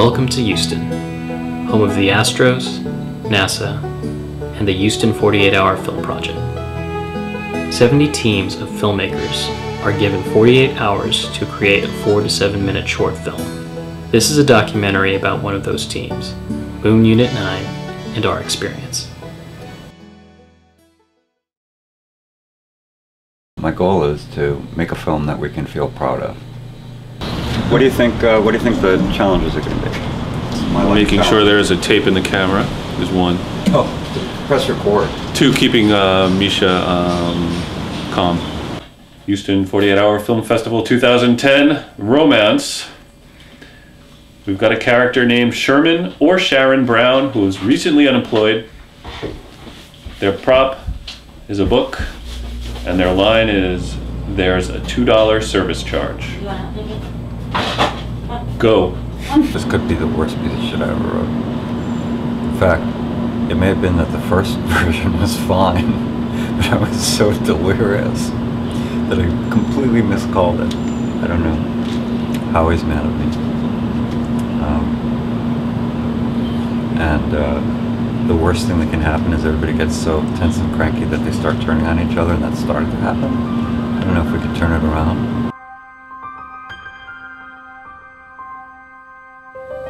Welcome to Houston, home of the Astros, NASA, and the Houston 48-Hour Film Project. 70 teams of filmmakers are given 48 hours to create a 4 to 7 minute short film. This is a documentary about one of those teams, Moon Unit 9, and our experience. My goal is to make a film that we can feel proud of. What do you think the challenges are going to be? Making sure there's a tape in the camera is one. Oh, press record. 2, keeping Misha calm. Houston 48-Hour Film Festival 2010, Romance. We've got a character named Sherman or Sharon Brown who is recently unemployed. Their prop is a book, and their line is, "There's a $2 service charge." Go. This could be the worst piece of shit I ever wrote. In fact, it may have been that the first version was fine, but I was so delirious that I completely miscalled it. I don't know how he's mad at me. The worst thing that can happen is everybody gets so tense and cranky that they start turning on each other, and that's started to happen. I don't know if we could turn it around.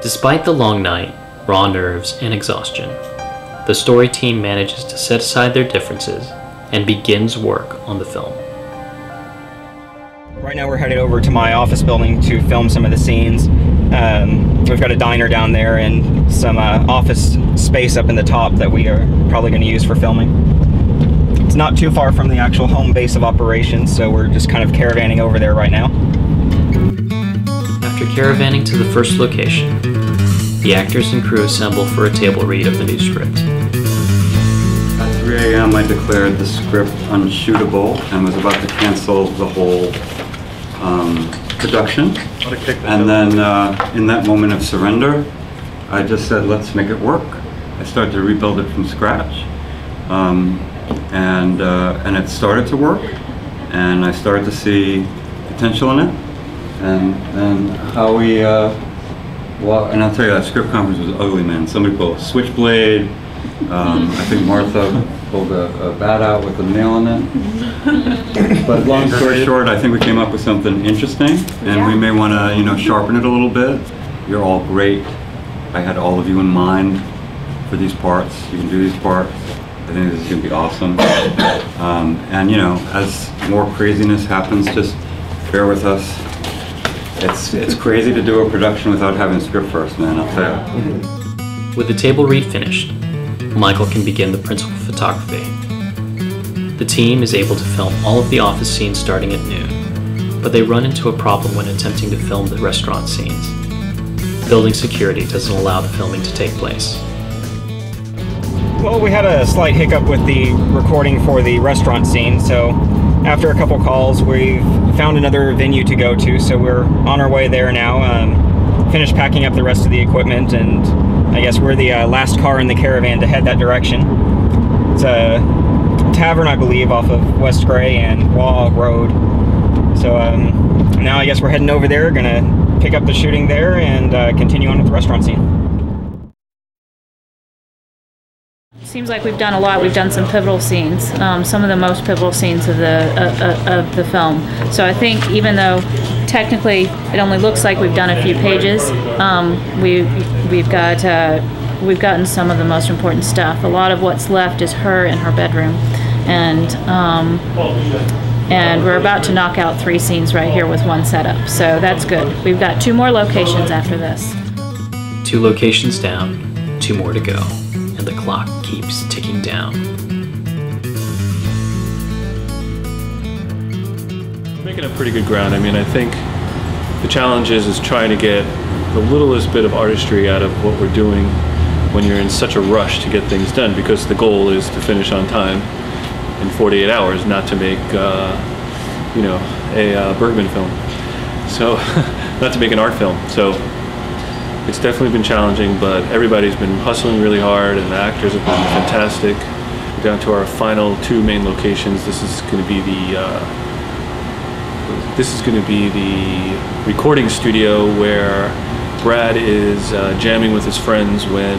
Despite the long night, raw nerves, and exhaustion, the story team manages to set aside their differences and begins work on the film. Right now we're headed over to my office building to film some of the scenes. We've got a diner down there and some office space up in the top that we are probably going to use for filming. It's not too far from the actual home base of operations, so we're just kind of caravanning over there right now. After caravanning to the first location, the actors and crew assemble for a table read of the new script. At 3 a.m. I declared the script unshootable and was about to cancel the whole production. And then in that moment of surrender, I just said, let's make it work. I started to rebuild it from scratch. And it started to work, and I started to see potential in it. And how we, well, and I'll tell you, that script conference was ugly, man. Somebody pulled a switchblade. I think Martha pulled a bat out with a nail in it. But long story short, I think we came up with something interesting, and we may want to, sharpen it a little bit. You're all great. I had all of you in mind for these parts. You can do these parts. I think this is going to be awesome. And as more craziness happens, just bear with us. It's crazy to do a production without having a script first, man, I'll tell you. With the table read finished, Michael can begin the principal photography. The team is able to film all of the office scenes starting at noon, but they run into a problem when attempting to film the restaurant scenes. Building security doesn't allow the filming to take place. Well, we had a slight hiccup with the recording for the restaurant scene, so after a couple calls, we've found another venue to go to, so we're on our way there now. Finished packing up the rest of the equipment, and I guess we're the last car in the caravan to head that direction. It's a tavern, I believe, off of West Gray and Waugh Road. So now I guess we're heading over there, gonna pick up the shooting there and continue on with the restaurant scene. Seems like we've done a lot. We've done some pivotal scenes, some of the most pivotal scenes of the film. So I think even though technically it only looks like we've done a few pages, we've gotten some of the most important stuff. A lot of what's left is her in her bedroom, and we're about to knock out 3 scenes right here with one setup. So that's good. We've got 2 more locations after this. 2 locations down, 2 more to go. And the clock keeps ticking down. We're making up pretty good ground. I mean, I think the challenge is trying to get the littlest bit of artistry out of what we're doing when you're in such a rush to get things done, because the goal is to finish on time in 48 hours, not to make, a Bergman film. So, not to make an art film. So, it's definitely been challenging, but everybody's been hustling really hard, and the actors have been fantastic. We're down to our final 2 main locations. This is going to be the recording studio where Brad is jamming with his friends when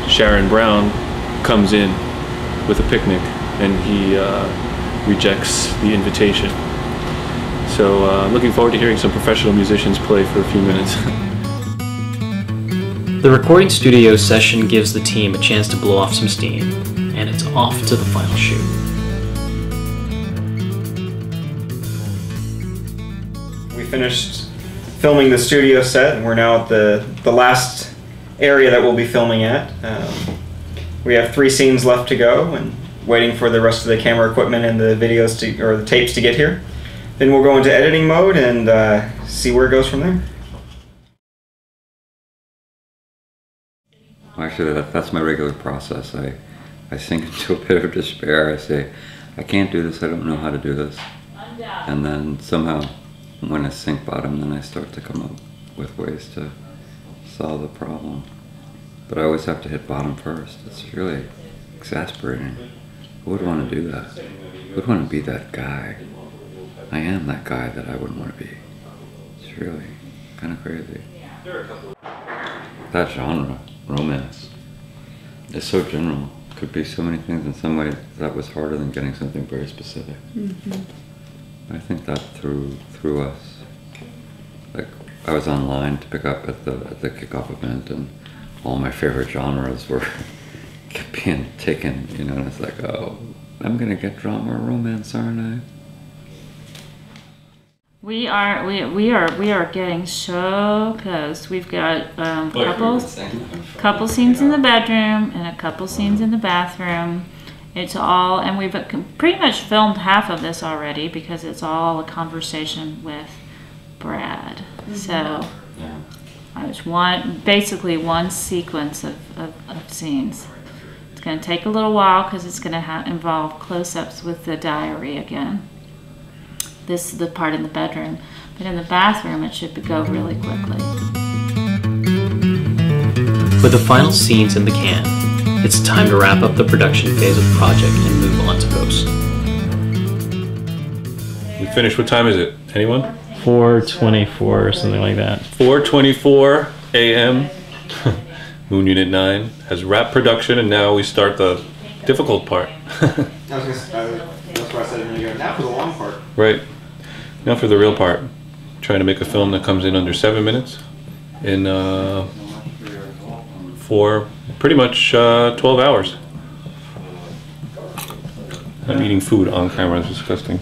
Sharon Brown comes in with a picnic, and he rejects the invitation. So looking forward to hearing some professional musicians play for a few minutes. The recording studio session gives the team a chance to blow off some steam, and it's off to the final shoot. We finished filming the studio set, and we're now at the last area that we'll be filming at. We have 3 scenes left to go, and waiting for the rest of the camera equipment and the videos or the tapes to get here. Then we'll go into editing mode and see where it goes from there. Actually, that's my regular process. I sink into a bit of despair. I say, I can't do this, I don't know how to do this. And then somehow, when I sink bottom, then I start to come up with ways to solve the problem. But I always have to hit bottom first. It's really exasperating. Who would want to do that? Who would want to be that guy? I am that guy that I wouldn't want to be. It's really kind of crazy. That genre, romance, is so general. It could be so many things. In some way, that was harder than getting something very specific. I think that through us. Like, I was online to pick up at the kickoff event, and all my favorite genres were being taken, you know, and it's like, oh, I'm gonna get drama or romance, aren't I? We are getting so close. We've got couple scenes in the bedroom and a couple scenes in the bathroom. It's all, and we've pretty much filmed half of this already because it's all a conversation with Brad. So it's basically one sequence of scenes. It's going to take a little while because it's going to involve close-ups with the diary again. This is the part in the bedroom, but in the bathroom it should go really quickly. With the final scenes in the can, it's time to wrap up the production phase of the project and move on to post. We finished, what time is it? Anyone? 4:24 or something like that. 4:24 a.m. Moon Unit 9 has wrapped production, and now we start the difficult part. That's why I said a minute ago. Now for the long part. Right. Now for the real part. Trying to make a film that comes in under 7 minutes in for pretty much 12 hours. I'm eating food on camera. It's disgusting.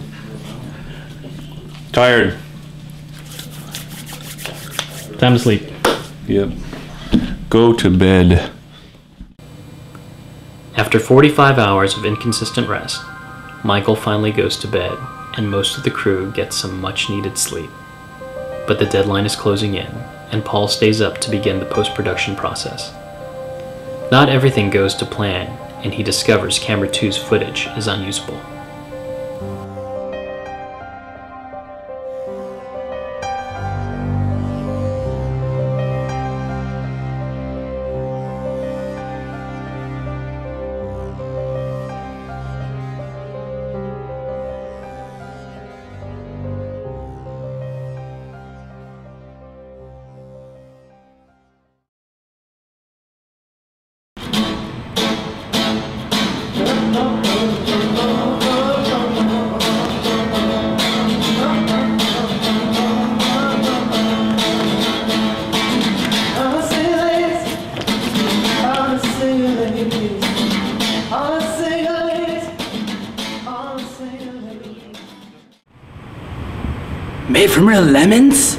Tired. Time to sleep. Yep. Go to bed. After 45 hours of inconsistent rest, Michael finally goes to bed, and most of the crew gets some much-needed sleep. But the deadline is closing in, and Paul stays up to begin the post-production process. Not everything goes to plan, and he discovers Camera 2's footage is unusable. Made from real lemons?